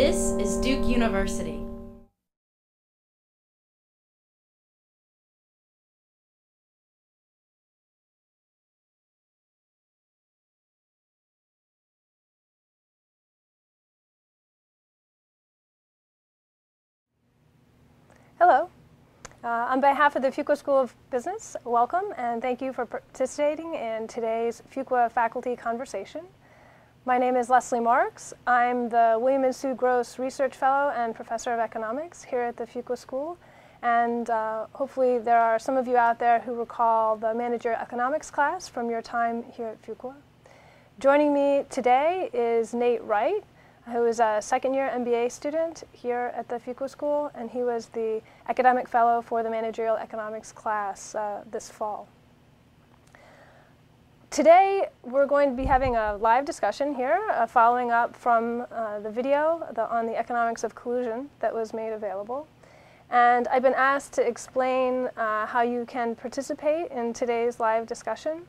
This is Duke University. Hello. On behalf of the Fuqua School of Business, welcome and thank you for participating in today's Fuqua faculty conversation. My name is Leslie Marx. I'm the William and Sue Gross Research Fellow and Professor of Economics here at the Fuqua School. And hopefully there are some of you out there who recall the Managerial Economics class from your time here at Fuqua. Joining me today is Nate Wright, who is a second-year MBA student here at the Fuqua School, and he was the academic fellow for the Managerial Economics class this fall. Today, we're going to be having a live discussion here, following up from the video on the economics of collusion that was made available. And I've been asked to explain how you can participate in today's live discussion.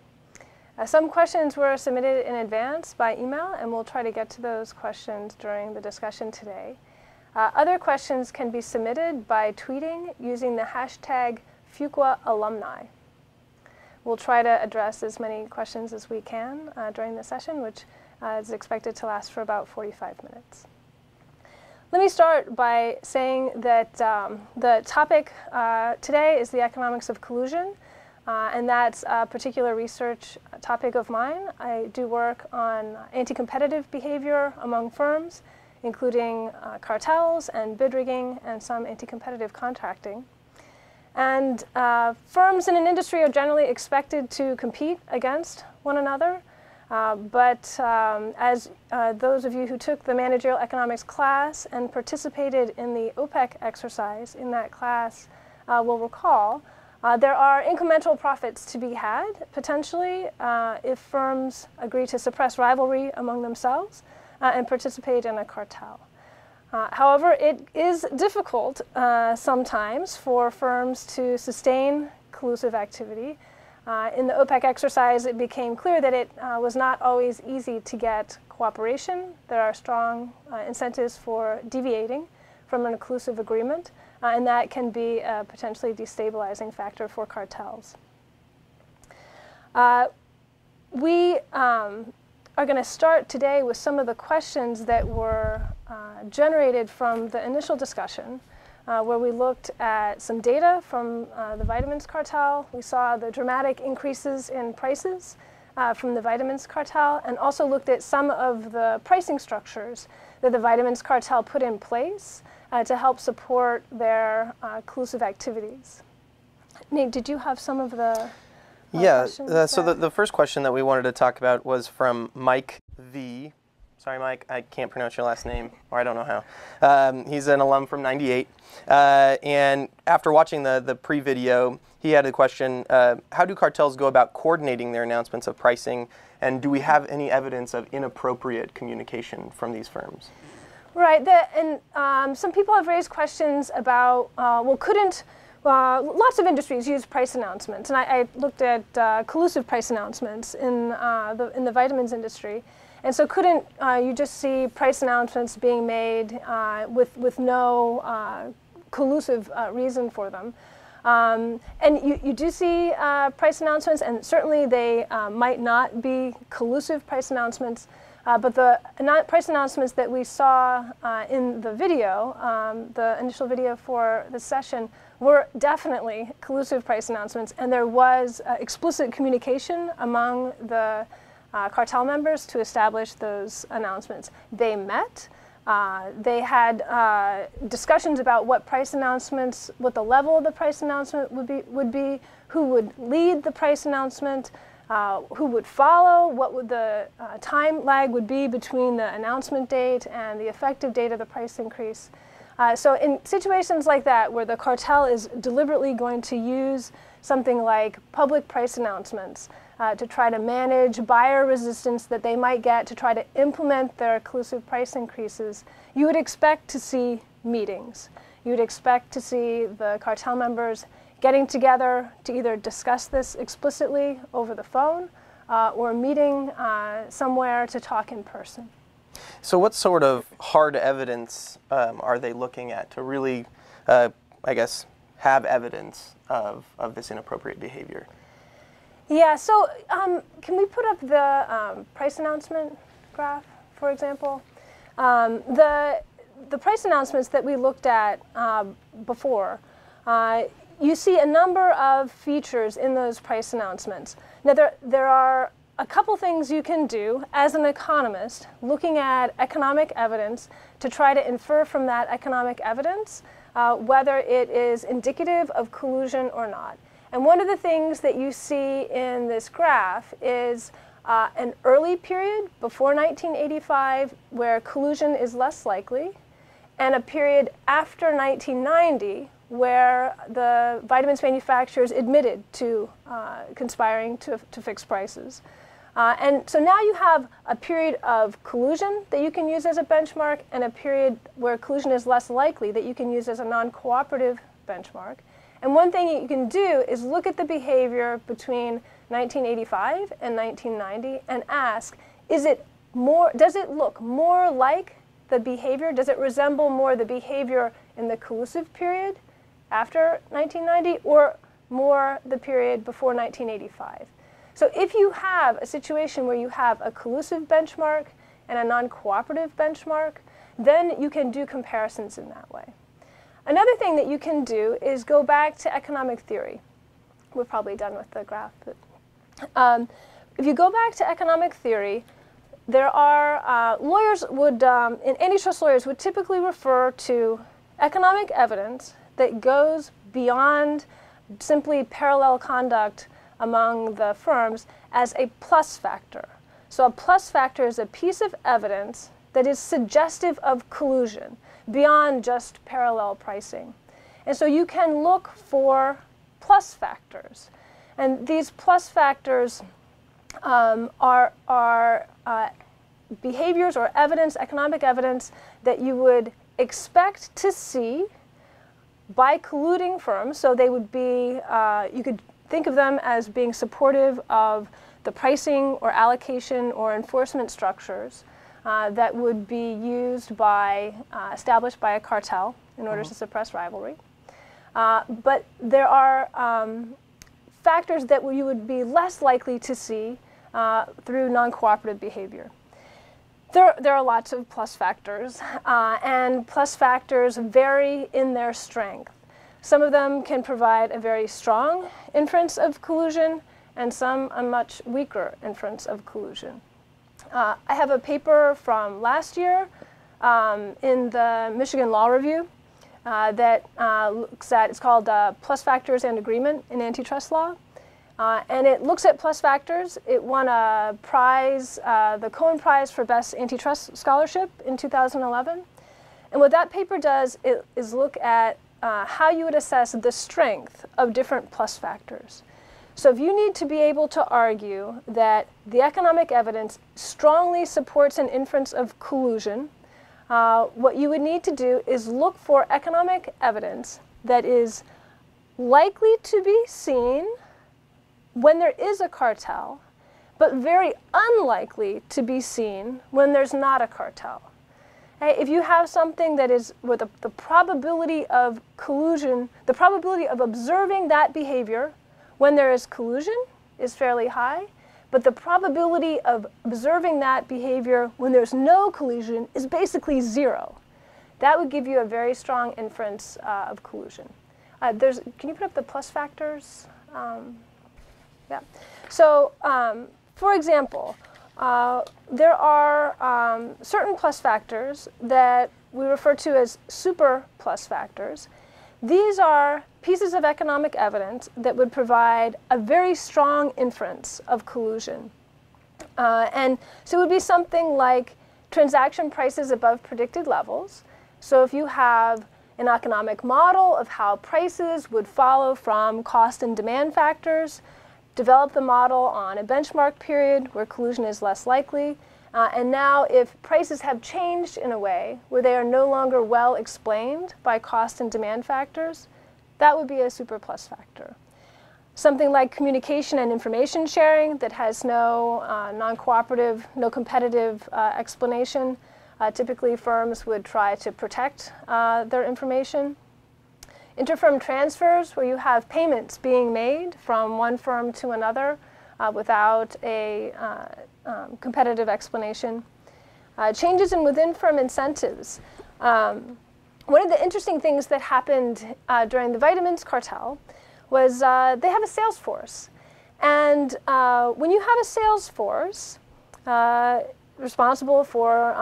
Some questions were submitted in advance by email, and we'll try to get to those questions during the discussion today. Other questions can be submitted by tweeting using the hashtag FuquaAlumni. We'll try to address as many questions as we can during the session, which is expected to last for about 45 minutes. Let me start by saying that the topic today is the economics of collusion. And that's a particular research topic of mine. I do work on anti-competitive behavior among firms, including cartels and bid rigging and some anti-competitive contracting. And firms in an industry are generally expected to compete against one another. But as those of you who took the managerial economics class and participated in the OPEC exercise in that class will recall, there are incremental profits to be had, potentially, if firms agree to suppress rivalry among themselves and participate in a cartel. However, it is difficult sometimes for firms to sustain collusive activity. In the OPEC exercise, it became clear that it was not always easy to get cooperation. There are strong incentives for deviating from an inclusive agreement. And that can be a potentially destabilizing factor for cartels. We are going to start today with some of the questions that were generated from the initial discussion, where we looked at some data from the vitamins cartel. We saw the dramatic increases in prices from the vitamins cartel, and also looked at some of the pricing structures that the vitamins cartel put in place to help support their collusive activities. Nate, did you have some of the questions? So the first question that we wanted to talk about was from Mike V. Sorry, Mike, I can't pronounce your last name, or I don't know how. He's an alum from '98. And after watching the pre-video, he had a question, how do cartels go about coordinating their announcements of pricing, and do we have any evidence of inappropriate communication from these firms? Right, and some people have raised questions about, well, couldn't, lots of industries use price announcements, and I looked at collusive price announcements in the vitamins industry, and so couldn't you just see price announcements being made with no collusive reason for them? And you do see price announcements, and certainly they might not be collusive price announcements. But the price announcements that we saw in the video, the initial video for the session, were definitely collusive price announcements, and there was explicit communication among the cartel members to establish those announcements. They met. They had discussions about what price announcements, what the level of the price announcement would be, who would lead the price announcement, who would follow, what would the time lag would be between the announcement date and the effective date of the price increase. So in situations like that, where the cartel is deliberately going to use something like public price announcements to try to manage buyer resistance that they might get to try to implement their collusive price increases, you would expect to see meetings. You would expect to see the cartel members getting together to either discuss this explicitly over the phone or meeting somewhere to talk in person. So what sort of hard evidence are they looking at to really, I guess, have evidence of this inappropriate behavior? Yeah, so can we put up the price announcement graph, for example? The price announcements that we looked at before, you see a number of features in those price announcements. Now, there are a couple things you can do as an economist looking at economic evidence to try to infer from that economic evidence whether it is indicative of collusion or not. And one of the things that you see in this graph is an early period before 1985 where collusion is less likely, and a period after 1990 where the vitamins manufacturers admitted to conspiring to fix prices. And so now you have a period of collusion that you can use as a benchmark and a period where collusion is less likely that you can use as a non-cooperative benchmark. And one thing you can do is look at the behavior between 1985 and 1990 and ask, does it look more like the behavior, does it resemble more the behavior in the collusive period after 1990 or more the period before 1985? So if you have a situation where you have a collusive benchmark and a non-cooperative benchmark, then you can do comparisons in that way. Another thing that you can do is go back to economic theory. We're probably done with the graph. But, if you go back to economic theory, there are lawyers would, and antitrust lawyers would typically refer to economic evidence that goes beyond simply parallel conduct among the firms as a plus factor. So a plus factor is a piece of evidence that is suggestive of collusion beyond just parallel pricing. And so you can look for plus factors. And these plus factors are behaviors or evidence, economic evidence, that you would expect to see by colluding firms. So they would be, you could think of them as being supportive of the pricing or allocation or enforcement structures that would be used by, established by a cartel in order to suppress rivalry. But there are factors that you would be less likely to see through non-cooperative behavior. There are lots of plus factors, and plus factors vary in their strength. Some of them can provide a very strong inference of collusion, and some a much weaker inference of collusion. I have a paper from last year in the Michigan Law Review that looks at, it's called Plus Factors and Agreement in Antitrust Law. And it looks at plus factors. It won a prize, the Cohen Prize for Best Antitrust Scholarship in 2011. And what that paper does is look at how you would assess the strength of different plus factors. So if you need to be able to argue that the economic evidence strongly supports an inference of collusion, what you would need to do is look for economic evidence that is likely to be seen when there is a cartel, but very unlikely to be seen when there's not a cartel. Okay? If you have something that is with the probability of collusion, the probability of observing that behavior when there is collusion is fairly high, but the probability of observing that behavior when there's no collusion is basically zero. That would give you a very strong inference of collusion. Can you put up the plus factors? Yeah. So, for example, there are certain plus factors that we refer to as super plus factors. These are pieces of economic evidence that would provide a very strong inference of collusion. And so it would be something like transaction prices above predicted levels. So if you have an economic model of how prices would follow from cost and demand factors, develop the model on a benchmark period where collusion is less likely. And now if prices have changed in a way where they are no longer well explained by cost and demand factors, that would be a super plus factor. Something like communication and information sharing that has no non-cooperative, no competitive explanation Typically, firms would try to protect their information. Interfirm transfers, where you have payments being made from one firm to another without a competitive explanation. Changes in within-firm incentives. One of the interesting things that happened during the vitamins cartel was they have a sales force. And when you have a sales force responsible for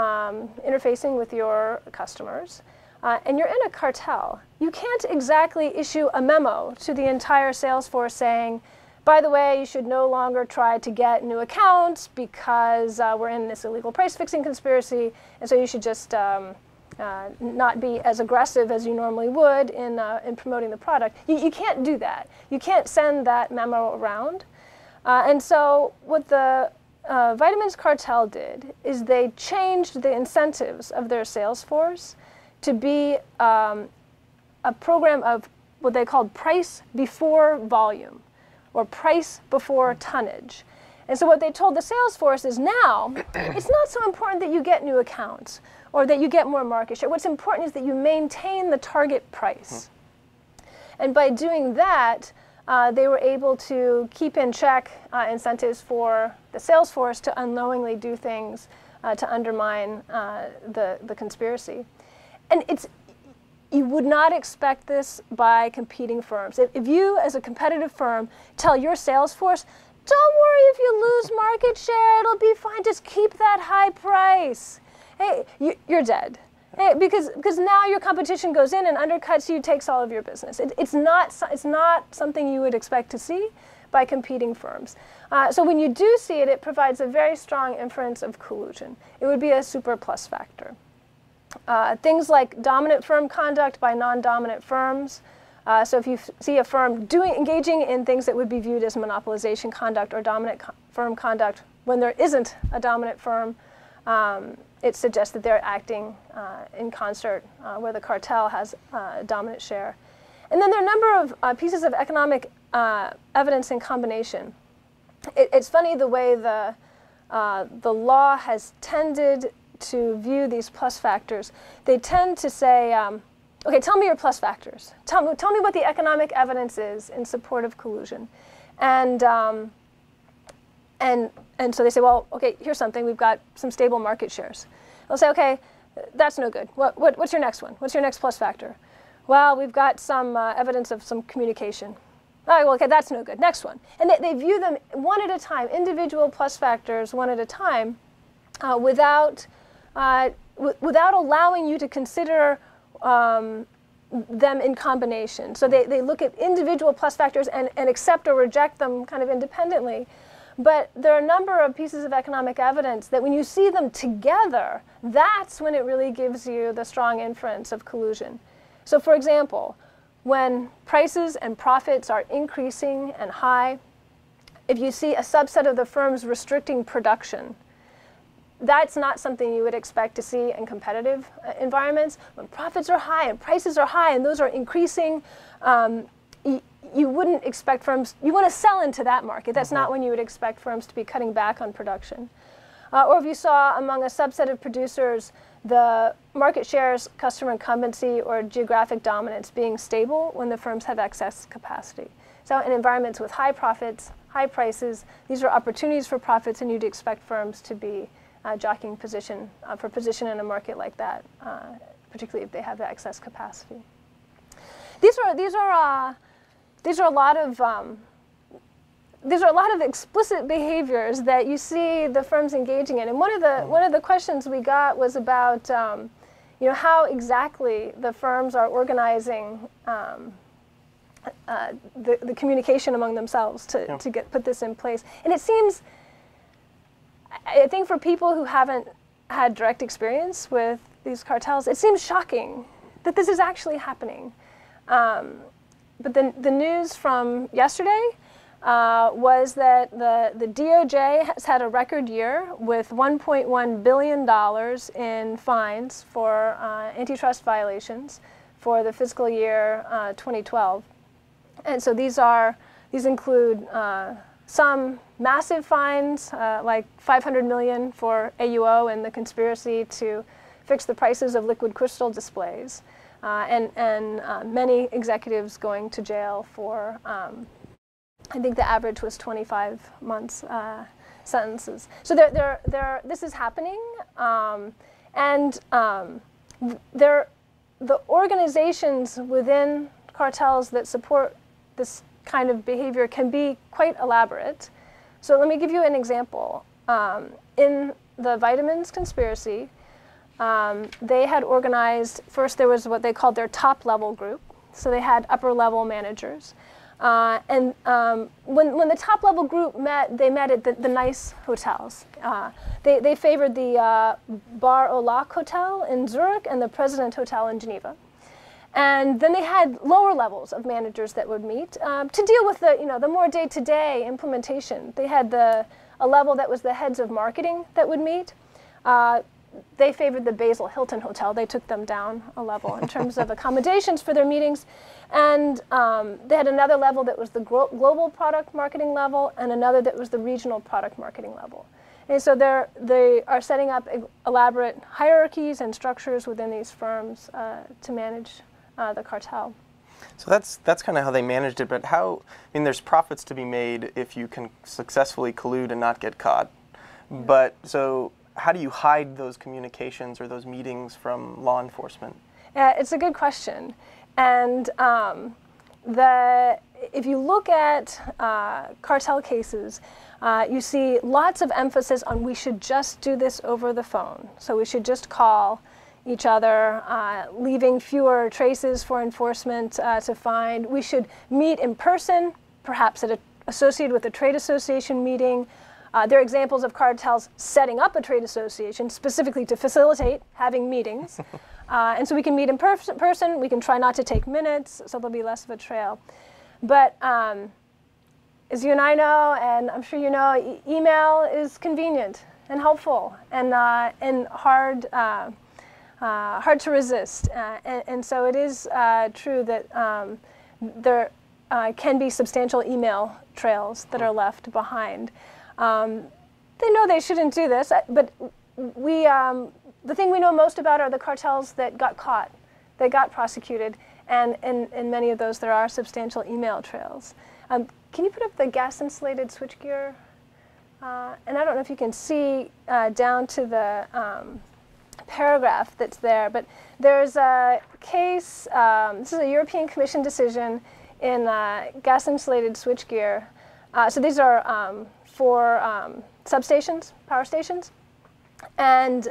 interfacing with your customers, and you're in a cartel, you can't exactly issue a memo to the entire sales force saying, by the way, you should no longer try to get new accounts because we're in this illegal price fixing conspiracy, and so you should just not be as aggressive as you normally would in promoting the product. You can't do that. You can't send that memo around. And so what the vitamins cartel did is they changed the incentives of their sales force to be a program of what they called price before volume, or price before tonnage. And so what they told the sales force is now, it's not so important that you get new accounts or that you get more market share. What's important is that you maintain the target price. And by doing that, they were able to keep in check incentives for the sales force to unknowingly do things to undermine the conspiracy. And you would not expect this by competing firms. If you, as a competitive firm, tell your sales force, don't worry if you lose market share, it'll be fine, just keep that high price. Hey, you're dead. Hey, because now your competition goes in and undercuts you, takes all of your business. It's not something you would expect to see by competing firms. So when you do see it, it provides a very strong inference of collusion. It would be a Superplus factor. Things like dominant firm conduct by non-dominant firms. So if you see a firm engaging in things that would be viewed as monopolization conduct or dominant firm conduct when there isn't a dominant firm, it suggests that they're acting in concert where the cartel has a dominant share. And then there are a number of pieces of economic evidence in combination. It's funny the way the law has tended to view these plus factors. They tend to say, okay, tell me your plus factors. Tell me what the economic evidence is in support of collusion. And so they say, well, okay, here's something. We've got some stable market shares. They'll say, okay, that's no good. What's your next one? What's your next plus factor? Well, we've got some evidence of some communication. All right, well, okay, that's no good. Next one. And they view them one at a time, individual plus factors one at a time, without allowing you to consider them in combination. So they look at individual plus factors and accept or reject them kind of independently. But there are a number of pieces of economic evidence that when you see them together, that's when it really gives you the strong inference of collusion. So for example, when prices and profits are increasing and high, if you see a subset of the firms restricting production, that's not something you would expect to see in competitive environments. When profits are high and prices are high and those are increasing, you wouldn't expect firms, you want to sell into that market. That's not when you would expect firms to be cutting back on production. Or if you saw among a subset of producers the market shares, customer incumbency, or geographic dominance being stable when the firms have excess capacity. So in environments with high profits, high prices, these are opportunities for profits, and you'd expect firms to be jockeying for position in a market like that, particularly if they have the excess capacity. These are a lot of explicit behaviors that you see the firms engaging in. And one of the questions we got was about how exactly the firms are organizing the communication among themselves to put this in place. And it seems, I think for people who haven't had direct experience with these cartels, it seems shocking that this is actually happening. But the news from yesterday was that the DOJ has had a record year with $1.1 billion in fines for antitrust violations for the fiscal year 2012. And so these include some massive fines, like $500 million for AUO and the conspiracy to fix the prices of liquid crystal displays, and many executives going to jail for, I think the average was 25 months sentences. So this is happening, and the organizations within cartels that support this kind of behavior can be quite elaborate. So let me give you an example. In the vitamins conspiracy, they had organized, first there was what they called their top level group. So they had upper level managers. When the top level group met, they met at the nice hotels. They favored the Bar au Lac Hotel in Zurich and the President Hotel in Geneva. And then they had lower levels of managers that would meet to deal with the more day-to-day implementation. They had a level that was the heads of marketing that would meet. They favored the Basel Hilton Hotel. They took them down a level in terms of accommodations for their meetings. And they had another level that was the global product marketing level and another that was the regional product marketing level. And so they are setting up elaborate hierarchies and structures within these firms to manage the cartel. So that's kind of how they managed it, but there's profits to be made if you can successfully collude and not get caught. But so how do you hide those communications or those meetings from law enforcement? It's a good question. And if you look at cartel cases, you see lots of emphasis on we should just do this over the phone. So we should just call each other, leaving fewer traces for enforcement to find. We should meet in person, perhaps associated with a trade association meeting. There are examples of cartels setting up a trade association specifically to facilitate having meetings. And so we can meet in person, we can try not to take minutes, so there'll be less of a trail. But as you and I know, and I'm sure you know, email is convenient and helpful and hard to resist. And so it is true that there can be substantial email trails that are left behind. They know they shouldn't do this, but the thing we know most about are the cartels that got caught, that got prosecuted, and in many of those there are substantial email trails. Can you put up the gas-insulated switchgear? And I don't know if you can see down to the paragraph that's there, but there's a case, this is a European Commission decision in gas-insulated switchgear. So these are for substations, power stations, and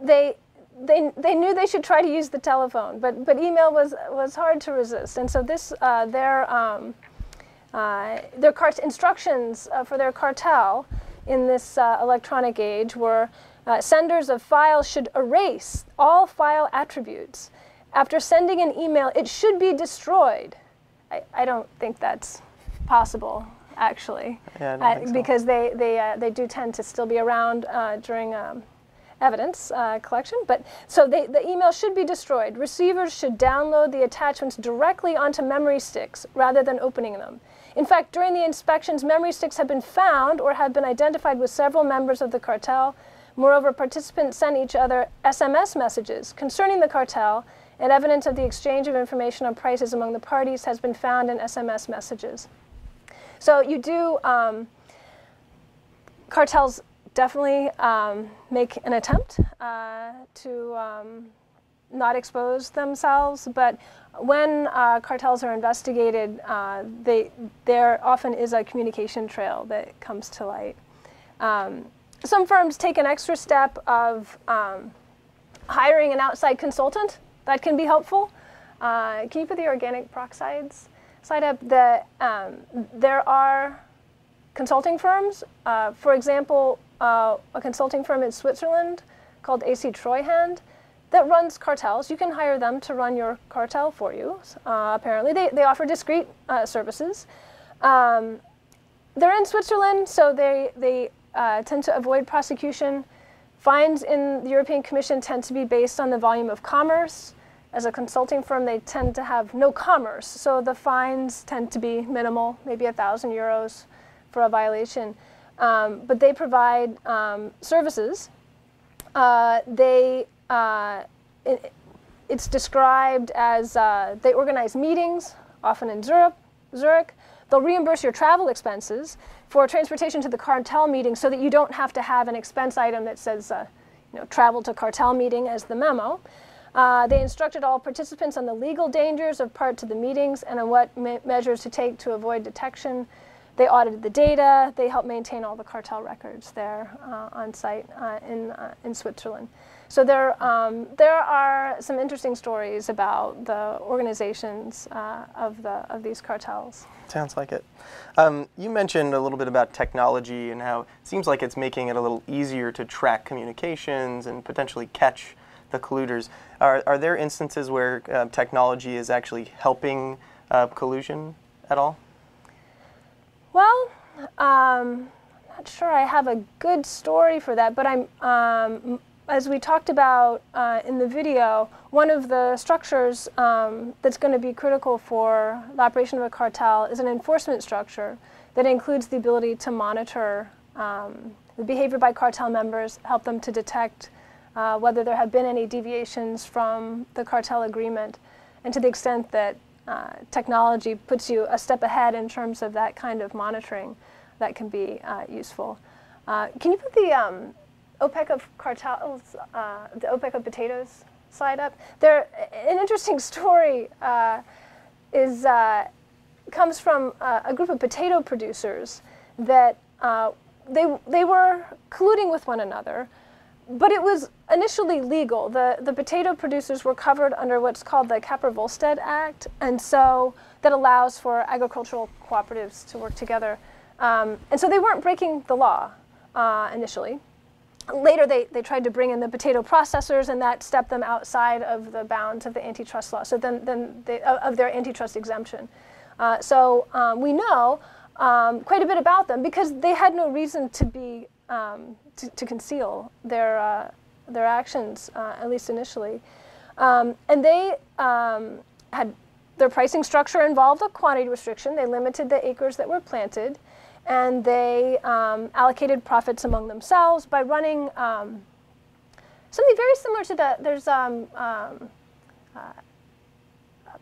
they knew they should try to use the telephone, but email was hard to resist, and so this their instructions for their cartel in this electronic age were senders of files should erase all file attributes. After sending an email, it should be destroyed. I don't think that's possible, actually, because they do tend to still be around during evidence collection. But so the email should be destroyed. Receivers should download the attachments directly onto memory sticks rather than opening them. In fact, during the inspections, memory sticks have been found or have been identified with several members of the cartel. Moreover, participants sent each other SMS messages concerning the cartel, and evidence of the exchange of information on prices among the parties has been found in SMS messages. So you do, cartels definitely make an attempt to not expose themselves, but when cartels are investigated, there often is a communication trail that comes to light. Some firms take an extra step of hiring an outside consultant. That can be helpful. Can you put the organic peroxides slide up? There are consulting firms. For example, a consulting firm in Switzerland called AC Treuhand that runs cartels. You can hire them to run your cartel for you. Apparently, they offer discrete services. They're in Switzerland, so they tend to avoid prosecution. Fines in the European Commission tend to be based on the volume of commerce. As a consulting firm, they tend to have no commerce, so the fines tend to be minimal, maybe €1,000 for a violation. But they provide services. They it's described as they organize meetings, often in Zurich. They'll reimburse your travel expenses for transportation to the cartel meeting so that you don't have to have an expense item that says travel to cartel meeting as the memo. They instructed all participants on the legal dangers of part to the meetings and on what measures to take to avoid detection. They audited the data. They helped maintain all the cartel records there on site in Switzerland. So there are some interesting stories about the organizations of these cartels. Sounds like it. You mentioned a little bit about technology and how it seems like it's making it a little easier to track communications and potentially catch the colluders. Are there instances where technology is actually helping collusion at all? Well, I'm not sure I have a good story for that, but as we talked about in the video, one of the structures that's going to be critical for the operation of a cartel is an enforcement structure that includes the ability to monitor the behavior by cartel members, help them to detect whether there have been any deviations from the cartel agreement, and to the extent that technology puts you a step ahead in terms of that kind of monitoring, that can be useful. Can you put the OPEC of cartels, the OPEC of potatoes slide up? An interesting story comes from a group of potato producers that they were colluding with one another, but it was initially legal. The potato producers were covered under what's called the Capper-Volstead Act, and so that allows for agricultural cooperatives to work together. And so they weren't breaking the law initially. Later, they tried to bring in the potato processors, and that stepped them outside of the bounds of the antitrust law, so of their antitrust exemption. So we know quite a bit about them because they had no reason to be to conceal their actions, at least initially. And they had their pricing structure involved a quantity restriction. They limited the acres that were planted. And they allocated profits among themselves by running something very similar to that. There's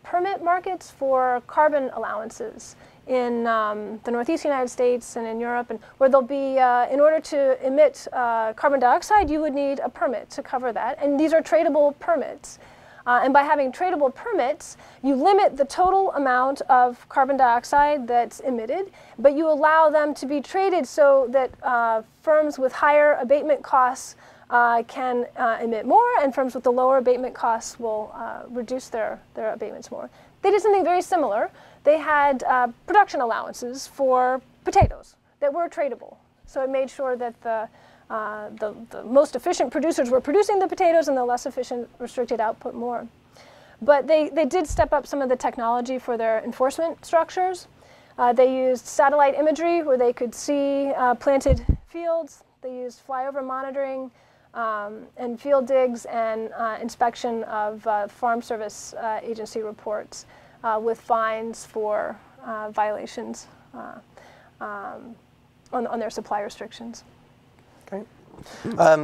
permit markets for carbon allowances in the Northeast United States and in Europe, and where there'll be, in order to emit carbon dioxide, you would need a permit to cover that. And these are tradable permits. And by having tradable permits, you limit the total amount of carbon dioxide that's emitted, but you allow them to be traded so that firms with higher abatement costs can emit more, and firms with the lower abatement costs will reduce their abatements more. They did something very similar. They had production allowances for potatoes that were tradable. So it made sure that the most efficient producers were producing the potatoes and the less efficient restricted output more. But they did step up some of the technology for their enforcement structures. They used satellite imagery where they could see planted fields. They used flyover monitoring and field digs and inspection of Farm Service Agency reports with fines for violations on their supply restrictions. Okay.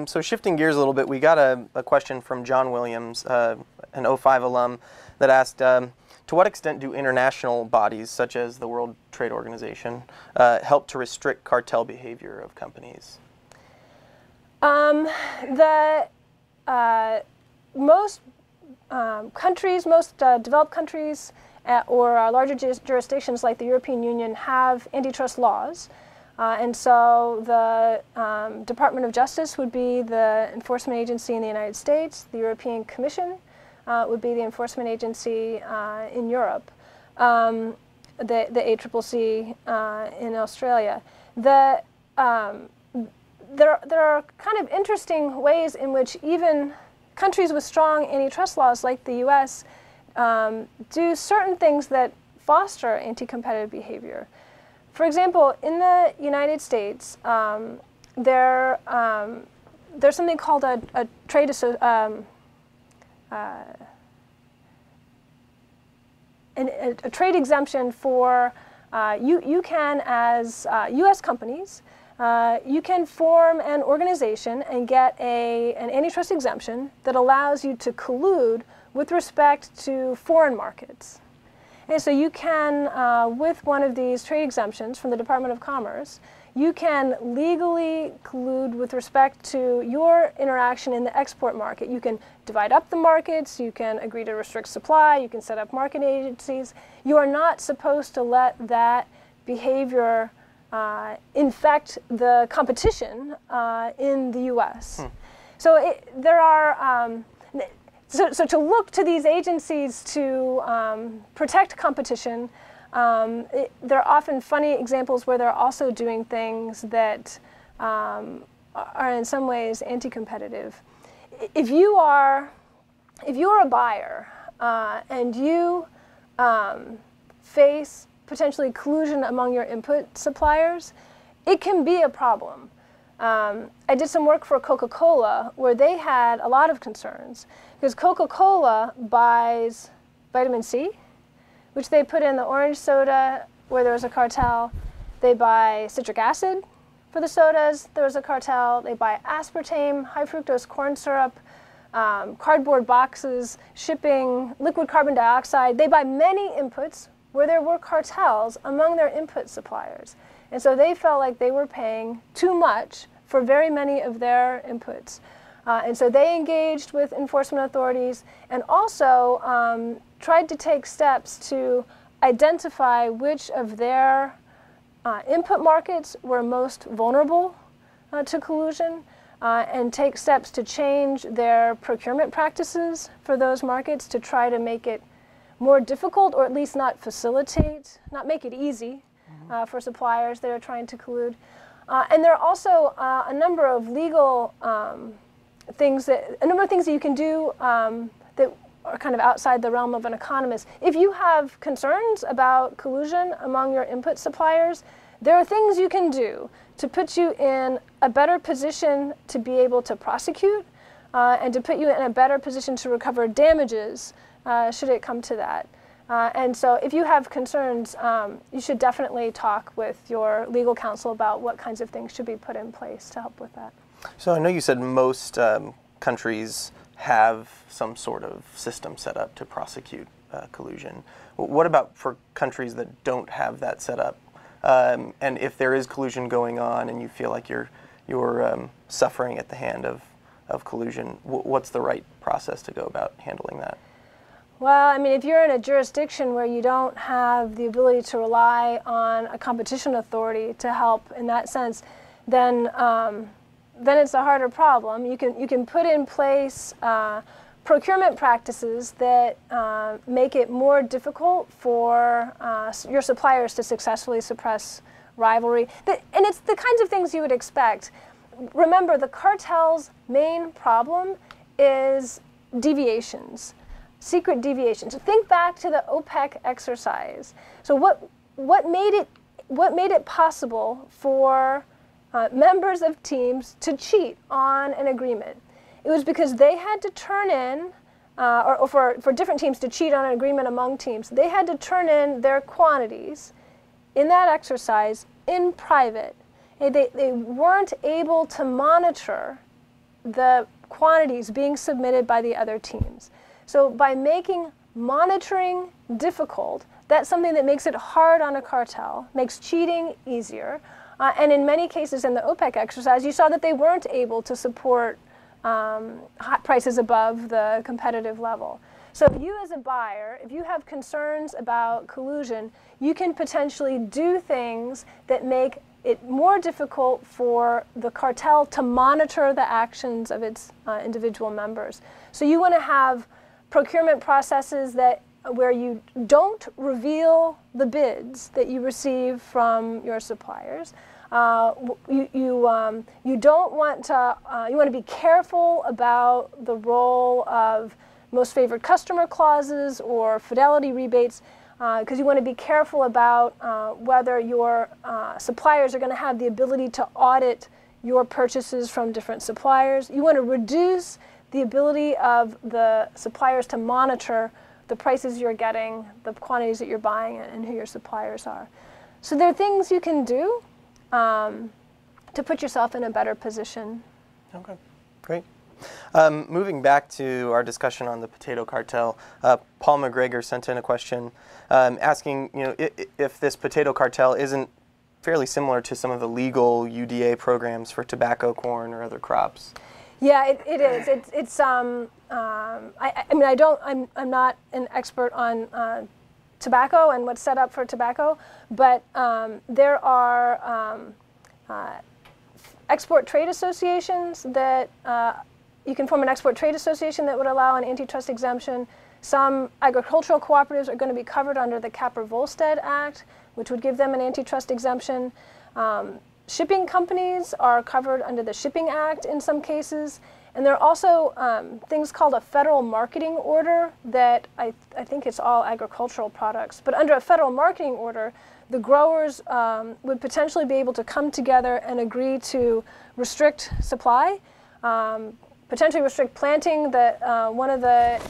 So shifting gears a little bit, we got a question from John Williams, an 05 alum, that asked, to what extent do international bodies, such as the World Trade Organization, help to restrict cartel behavior of companies? Most countries, most developed countries, or larger jurisdictions like the European Union have antitrust laws. And so the Department of Justice would be the enforcement agency in the United States. The European Commission would be the enforcement agency in Europe. The ACCC in Australia. There are kind of interesting ways in which even countries with strong antitrust laws like the US do certain things that foster anti-competitive behavior. For example, in the United States, there's something called a trade trade exemption for you can, as U.S. companies, you can form an organization and get an antitrust exemption that allows you to collude with respect to foreign markets. And so you can, with one of these trade exemptions from the Department of Commerce, you can legally collude with respect to your interaction in the export market. You can divide up the markets, you can agree to restrict supply, you can set up market agencies. You are not supposed to let that behavior infect the competition in the US. So there are, so to look to these agencies to protect competition, there are often funny examples where they're also doing things that are in some ways anti-competitive. If you are a buyer and you face potentially collusion among your input suppliers, it can be a problem. I did some work for Coca Cola where they had a lot of concerns because Coca Cola buys vitamin C, which they put in the orange soda where there was a cartel. They buy citric acid for the sodas, there was a cartel. They buy aspartame, high fructose corn syrup, cardboard boxes, shipping, liquid carbon dioxide. They buy many inputs where there were cartels among their input suppliers. And so they felt like they were paying too much for very many of their inputs. And so they engaged with enforcement authorities and also tried to take steps to identify which of their input markets were most vulnerable to collusion and take steps to change their procurement practices for those markets to try to make it more difficult, or at least not facilitate, not make it easy for suppliers that are trying to collude. And there are also a number of legal things that you can do that are kind of outside the realm of an economist. If you have concerns about collusion among your input suppliers, there are things you can do to put you in a better position to be able to prosecute and to put you in a better position to recover damages should it come to that. And so if you have concerns, you should definitely talk with your legal counsel about what kinds of things should be put in place to help with that. So I know you said most countries have some sort of system set up to prosecute collusion. What about for countries that don't have that set up? And if there is collusion going on and you feel like you're suffering at the hand of collusion, what's the right process to go about handling that? Well, I mean, if you're in a jurisdiction where you don't have the ability to rely on a competition authority to help in that sense, then it's a harder problem. You can put in place procurement practices that make it more difficult for your suppliers to successfully suppress rivalry. And it's the kinds of things you would expect. Remember, the cartel's main problem is deviations. Secret deviations. Think back to the OPEC exercise. So what made it possible for members of teams to cheat on an agreement? It was because they had to turn in, or for different teams to cheat on an agreement among teams, they had to turn in their quantities in that exercise in private. They weren't able to monitor the quantities being submitted by the other teams. So by making monitoring difficult, that's something that makes it hard on a cartel, makes cheating easier. And in many cases in the OPEC exercise, you saw that they weren't able to support prices above the competitive level. So you as a buyer, if you have concerns about collusion, you can potentially do things that make it more difficult for the cartel to monitor the actions of its individual members. So you want to have procurement processes where you don't reveal the bids that you receive from your suppliers. You don't want to. You want to be careful about the role of most favored customer clauses or fidelity rebates, because you want to be careful about whether your suppliers are going to have the ability to audit your purchases from different suppliers. You want to reduce the ability of the suppliers to monitor the prices you're getting, the quantities that you're buying, and who your suppliers are. So there are things you can do to put yourself in a better position. Okay, great. Moving back to our discussion on the potato cartel, Paul McGregor sent in a question asking, if this potato cartel isn't fairly similar to some of the legal UDA programs for tobacco, corn, or other crops. Yeah, it is. It's I mean, I'm not an expert on tobacco and what's set up for tobacco, but there are export trade associations that you can form an export trade association that would allow an antitrust exemption. Some agricultural cooperatives are going to be covered under the Capper-Volstead Act, which would give them an antitrust exemption. Shipping companies are covered under the Shipping Act in some cases. And there are also things called a federal marketing order that I think it's all agricultural products. But under a federal marketing order, the growers would potentially be able to come together and agree to restrict supply, potentially restrict planting. That one of the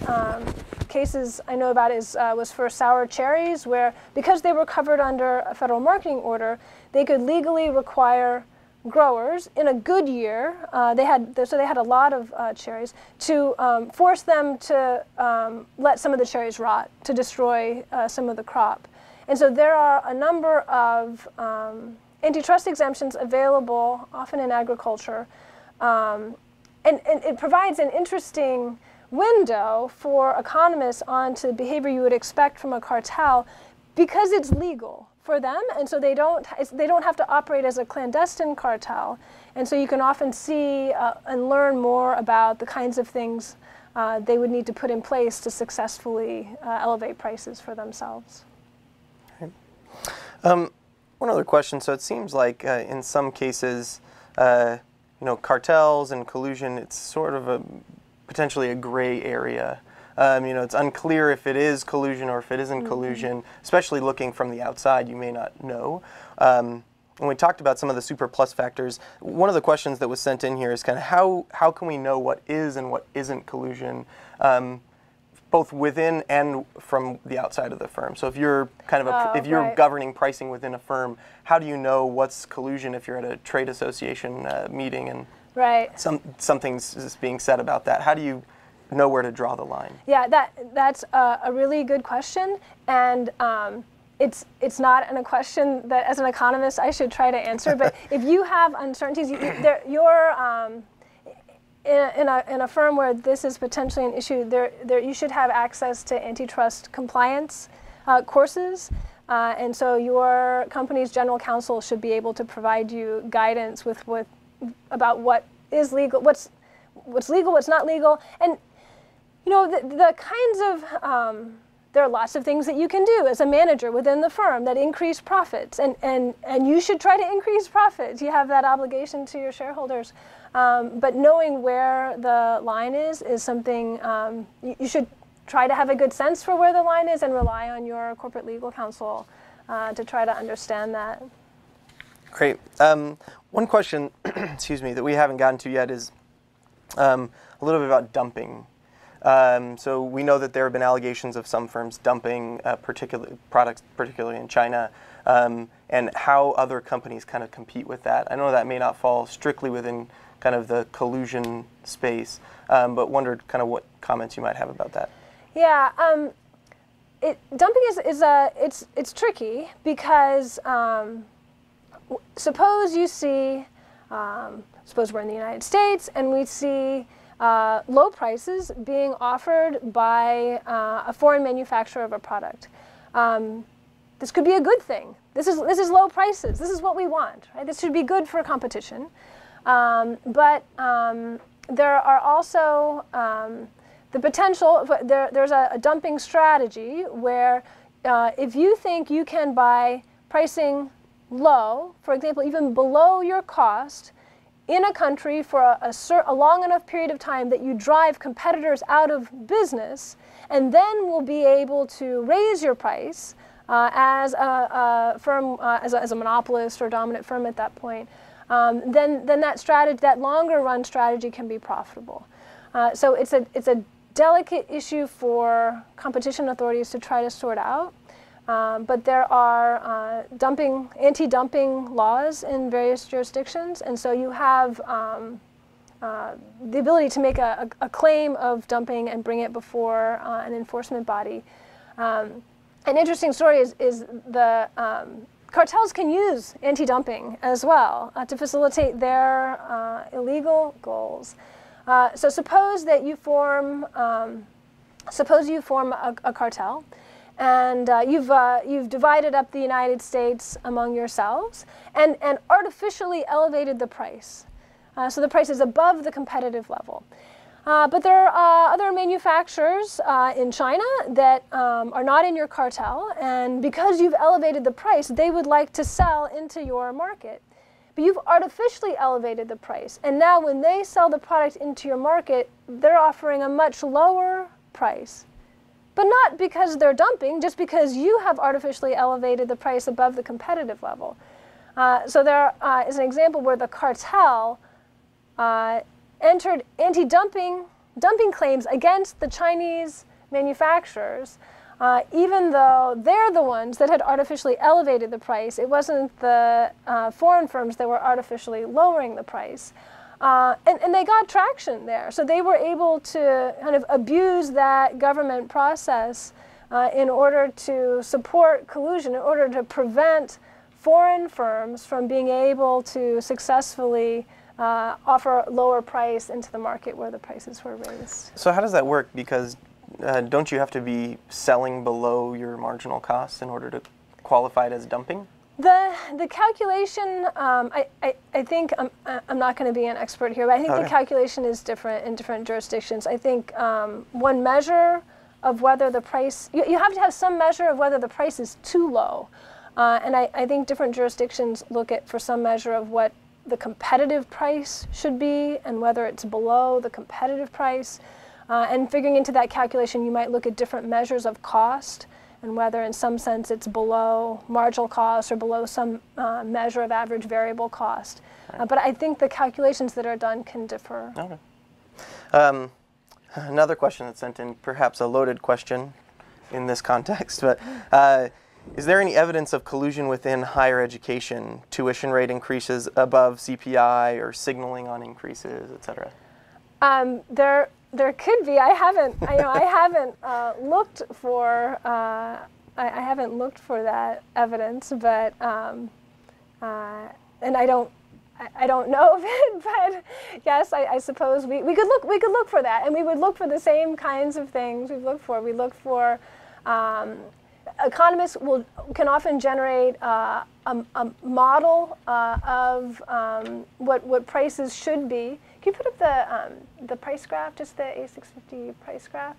cases I know about was for sour cherries, where because they were covered under a federal marketing order, they could legally require growers in a good year, they had a lot of cherries, to force them to let some of the cherries rot, to destroy some of the crop. And so there are a number of antitrust exemptions available, often in agriculture, and it provides an interesting window for economists onto behavior you would expect from a cartel because it's legal for them, and so they don't have to operate as a clandestine cartel, and so you can often see and learn more about the kinds of things they would need to put in place to successfully elevate prices for themselves. Okay. One other question. So it seems like in some cases, cartels and collusion, it's sort of potentially a gray area. It's unclear if it is collusion or if it isn't collusion, especially looking from the outside, you may not know. When we talked about some of the Superplus factors, one of the questions that was sent in here is kind of how can we know what is and what isn't collusion, both within and from the outside of the firm? So if you're kind of if you're governing pricing within a firm, how do you know what's collusion if you're at a trade association meeting and something's being said about that? How do you know where to draw the line? Yeah, that's a really good question, and it's not a question that, as an economist, I should try to answer. But if you have uncertainties, you're in a firm where this is potentially an issue. You should have access to antitrust compliance courses, and so your company's general counsel should be able to provide you guidance about what is legal, what's legal, what's not legal, and the kinds of, there are lots of things that you can do as a manager within the firm that increase profits, and you should try to increase profits. You have that obligation to your shareholders. But knowing where the line is something, you should try to have a good sense for where the line is and rely on your corporate legal counsel to try to understand that. Great. One question, excuse me, that we haven't gotten to yet is a little bit about dumping. So we know that there have been allegations of some firms dumping products, particularly in China, and how other companies kind of compete with that. I know that may not fall strictly within kind of the collusion space, but wondered kind of what comments you might have about that. Yeah, dumping it's tricky because suppose you see, suppose we're in the United States and we see low prices being offered by a foreign manufacturer of a product. This could be a good thing. This is low prices. This is what we want, right? This should be good for competition. But there are also the potential. There's a dumping strategy where if you think you can buy pricing low, for example, even below your cost, in a country for a long enough period of time that you drive competitors out of business, and then will be able to raise your price as a firm, as a monopolist or dominant firm at that point, then that strategy, that longer run strategy, can be profitable. So it's a delicate issue for competition authorities to try to sort out. But there are anti-dumping laws in various jurisdictions, and so you have the ability to make a claim of dumping and bring it before an enforcement body. An interesting story is the cartels can use anti-dumping as well to facilitate their illegal goals. So suppose that you form a cartel, and you've divided up the United States among yourselves, and artificially elevated the price. So the price is above the competitive level. But there are other manufacturers in China that are not in your cartel, and because you've elevated the price, they would like to sell into your market. But you've artificially elevated the price, and now when they sell the product into your market, they're offering a much lower price. But not because they're dumping, just because you have artificially elevated the price above the competitive level. So there is an example where the cartel entered anti-dumping claims against the Chinese manufacturers, even though they're the ones that had artificially elevated the price. It wasn't the foreign firms that were artificially lowering the price. And they got traction there. So they were able to kind of abuse that government process in order to support collusion, in order to prevent foreign firms from being able to successfully offer lower price into the market where the prices were raised. So how does that work? Because don't you have to be selling below your marginal costs in order to qualify it as dumping? The calculation, I think, I'm not going to be an expert here, but I think the calculation is different in different jurisdictions. I think one measure of whether the price, you have to have some measure of whether the price is too low. And I think different jurisdictions look at for some measure of what the competitive price should be and whether it's below the competitive price. And figuring into that calculation, you might look at different measures of cost and whether in some sense it's below marginal cost or below some measure of average variable cost. Right. But I think the calculations that are done can differ. Okay. Another question that's sent in, perhaps a loaded question in this context, but is there any evidence of collusion within higher education, tuition rate increases above CPI or signaling on increases, et cetera? There could be. I haven't looked for that evidence, but and I don't know of it. But yes, I suppose we could look for that, and we would look for the same kinds of things we look for. We look for economists can often generate a model of what prices should be. Can you put up the price graph, just the A650 price graph?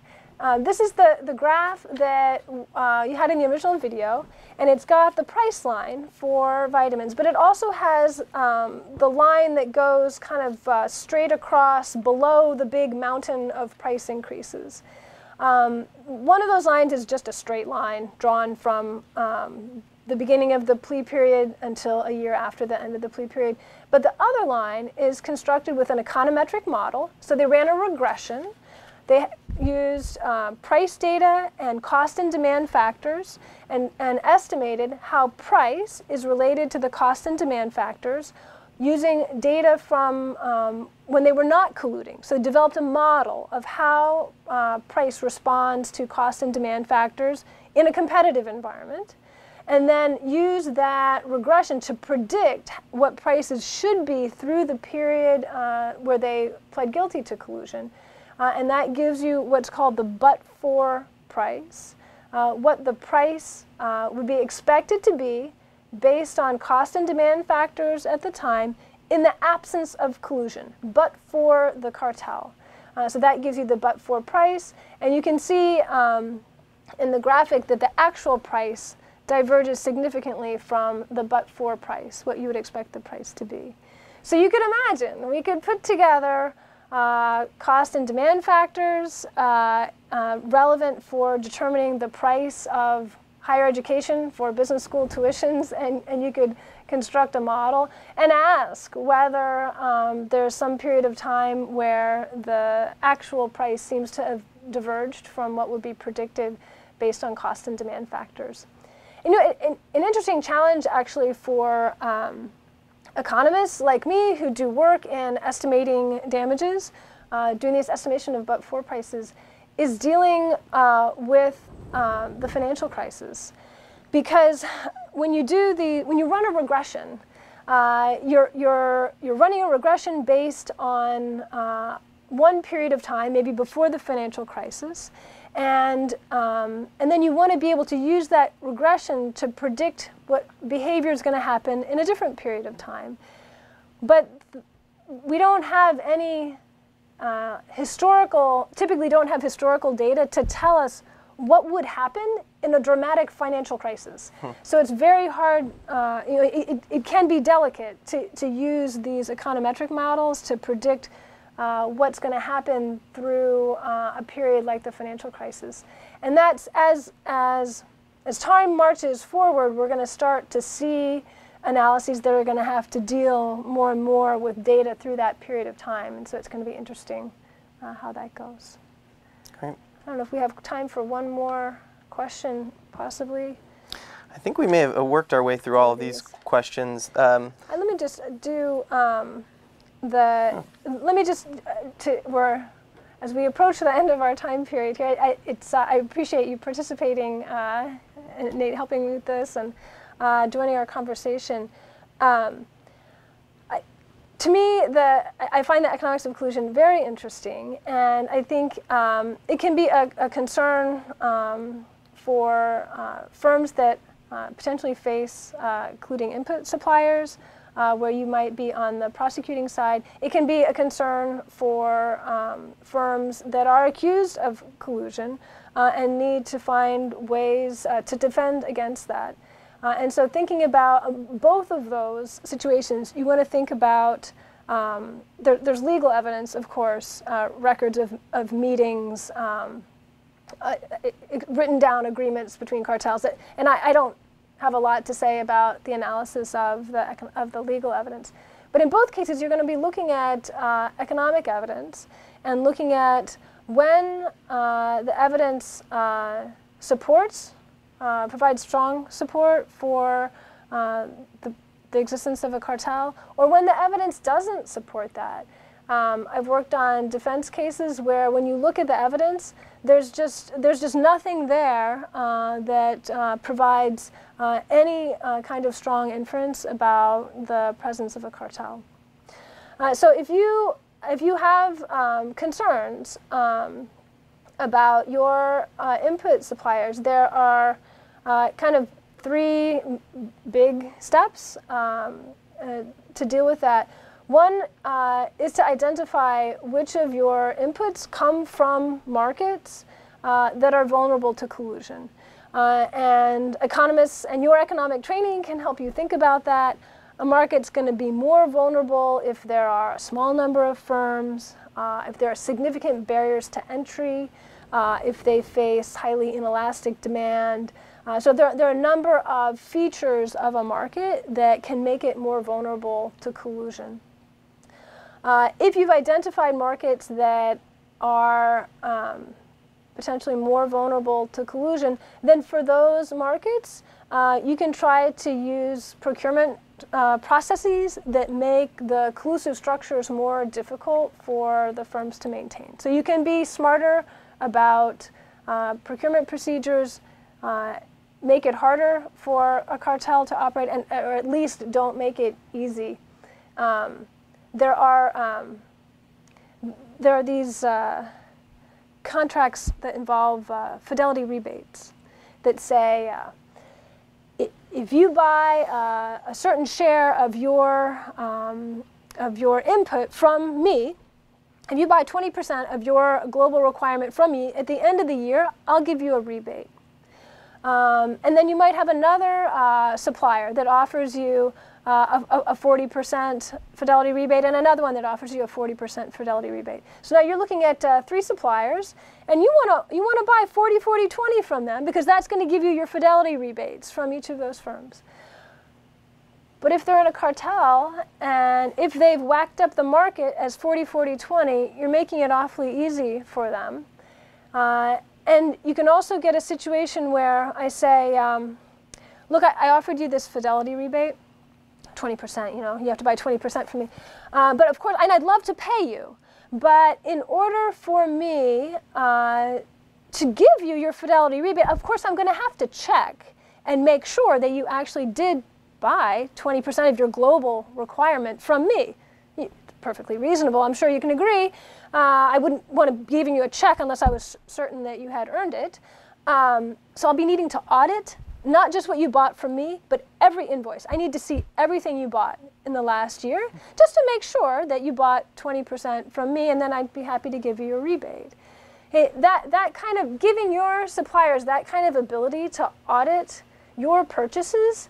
This is the graph that you had in the original video, and it's got the price line for vitamins, but it also has the line that goes kind of straight across below the big mountain of price increases. One of those lines is just a straight line drawn from the beginning of the plea period until a year after the end of the plea period. But the other line is constructed with an econometric model. So they ran a regression. They used price data and cost and demand factors and estimated how price is related to the cost and demand factors using data from when they were not colluding. So they developed a model of how price responds to cost and demand factors in a competitive environment, and then use that regression to predict what prices should be through the period where they pled guilty to collusion. And that gives you what's called the but-for price, what the price would be expected to be based on cost and demand factors at the time in the absence of collusion, but for the cartel. So that gives you the but-for price. And you can see in the graphic that the actual price diverges significantly from the but-for price, what you would expect the price to be. So you could imagine we could put together cost and demand factors relevant for determining the price of higher education for business school tuitions, and you could construct a model and ask whether there's some period of time where the actual price seems to have diverged from what would be predicted based on cost and demand factors. You know, an interesting challenge actually for economists like me who do work in estimating damages, doing this estimation of but-for prices, is dealing with the financial crisis. Because when you run a regression, you're running a regression based on one period of time, maybe before the financial crisis, and then you want to be able to use that regression to predict what behavior is going to happen in a different period of time. But we don't have any typically don't have historical data to tell us what would happen in a dramatic financial crisis. So it's very hard, it can be delicate to use these econometric models to predict what's going to happen through a period like the financial crisis. And that's as time marches forward, we're going to start to see analyses that are going to have to deal more and more with data through that period of time. And so it's going to be interesting how that goes. Great. I don't know if we have time for one more question, possibly. I think we may have worked our way through all of these questions. Let me just do as we approach the end of our time period here, I appreciate you participating, Nate, helping me with this, and joining our conversation. To me, I find the economics of collusion very interesting, and I think it can be a concern for firms that potentially face colluding input suppliers, where you might be on the prosecuting side. It can be a concern for firms that are accused of collusion and need to find ways to defend against that. And so thinking about both of those situations, you want to think about, there's legal evidence, of course, records of meetings, written down agreements between cartels. And I don't have a lot to say about the analysis of the legal evidence. But in both cases, you're going to be looking at economic evidence and looking at when the evidence provides strong support for the existence of a cartel, or when the evidence doesn't support that. I've worked on defense cases where when you look at the evidence, there's just nothing there that provides any kind of strong inference about the presence of a cartel. So if you have concerns about your input suppliers, there are kind of three big steps to deal with that. One is to identify which of your inputs come from markets that are vulnerable to collusion. And economists and your economic training can help you think about that. A market's going to be more vulnerable if there are a small number of firms, if there are significant barriers to entry, if they face highly inelastic demand. So there are a number of features of a market that can make it more vulnerable to collusion. If you've identified markets that are potentially more vulnerable to collusion, then for those markets, you can try to use procurement processes that make the collusive structures more difficult for the firms to maintain. So you can be smarter about procurement procedures, make it harder for a cartel to operate, or at least don't make it easy. There are these contracts that involve fidelity rebates that say if you buy a certain share of your input from me, if you buy 20% of your global requirement from me, at the end of the year, I'll give you a rebate. And then you might have another supplier that offers you a 40% fidelity rebate, and another one that offers you a 40% fidelity rebate. So now you're looking at three suppliers, and you want to buy 40, 40, 20 from them because that's going to give you your fidelity rebates from each of those firms. But if they're in a cartel, and if they've whacked up the market as 40, 40, 20, you're making it awfully easy for them. And you can also get a situation where I say, look, I offered you this fidelity rebate, 20%, you know, you have to buy 20% from me. But of course, and I'd love to pay you. But in order for me to give you your fidelity rebate, of course, I'm going to have to check and make sure that you actually did buy 20% of your global requirement from me. Perfectly reasonable. I'm sure you can agree. I wouldn't want to be giving you a check unless I was certain that you had earned it. So I'll be needing to audit not just what you bought from me, but every invoice. I need to see everything you bought in the last year just to make sure that you bought 20% from me, and then I'd be happy to give you a rebate. That kind of giving your suppliers that kind of ability to audit your purchases,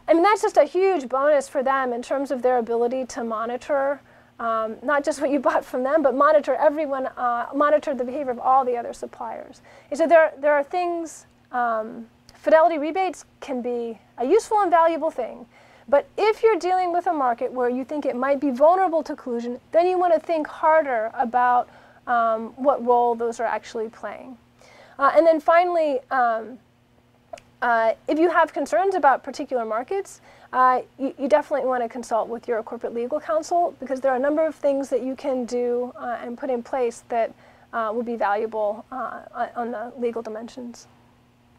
I mean, that's just a huge bonus for them in terms of their ability to monitor not just what you bought from them, but monitor everyone, monitor the behavior of all the other suppliers. And so there are things, fidelity rebates can be a useful and valuable thing. But if you're dealing with a market where you think it might be vulnerable to collusion, then you want to think harder about what role those are actually playing. And then finally, if you have concerns about particular markets, you definitely want to consult with your corporate legal counsel, because there are a number of things that you can do and put in place that will be valuable on the legal dimensions.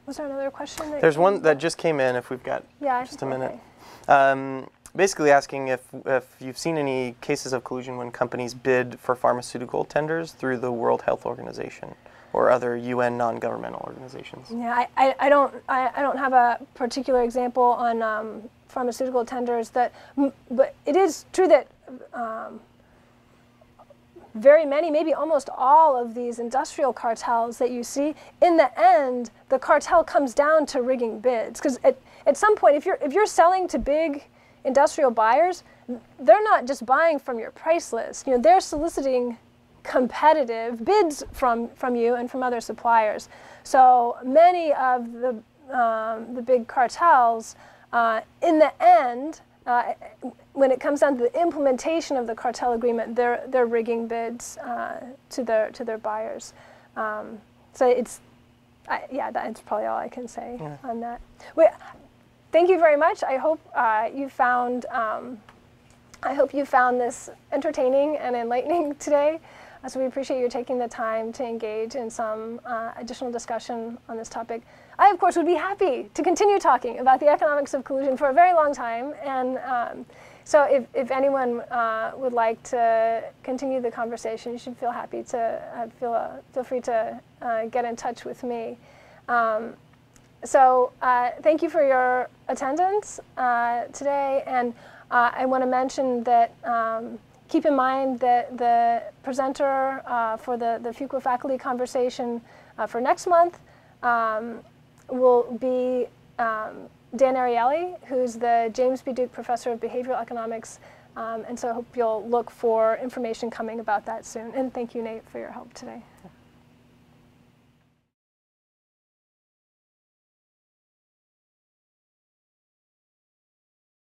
Was there another question? There's one that just came in, if we've got just a minute. Okay. Basically asking if you've seen any cases of collusion when companies bid for pharmaceutical tenders through the World Health Organization or other UN non-governmental organizations. Yeah, I don't have a particular example on pharmaceutical tenders, but it is true that very many, maybe almost all of these industrial cartels that you see, in the end, the cartel comes down to rigging bids. Because at some point, if you're selling to big industrial buyers, they're not just buying from your price list. You know, they're soliciting competitive bids from you and from other suppliers. So many of the big cartels, in the end, when it comes down to the implementation of the cartel agreement, they're rigging bids to their buyers. So yeah, that's probably all I can say on that. Thank you very much. I hope you found this entertaining and enlightening today. So we appreciate you taking the time to engage in some additional discussion on this topic. I, of course, would be happy to continue talking about the economics of collusion for a very long time. And so if anyone would like to continue the conversation, you should feel happy to feel free to get in touch with me. So thank you for your attendance today. And I want to mention that keep in mind that the presenter for the Fuqua faculty conversation for next month will be Dan Ariely, who's the James B. Duke Professor of Behavioral Economics. And so I hope you'll look for information coming about that soon. And thank you, Nate, for your help today.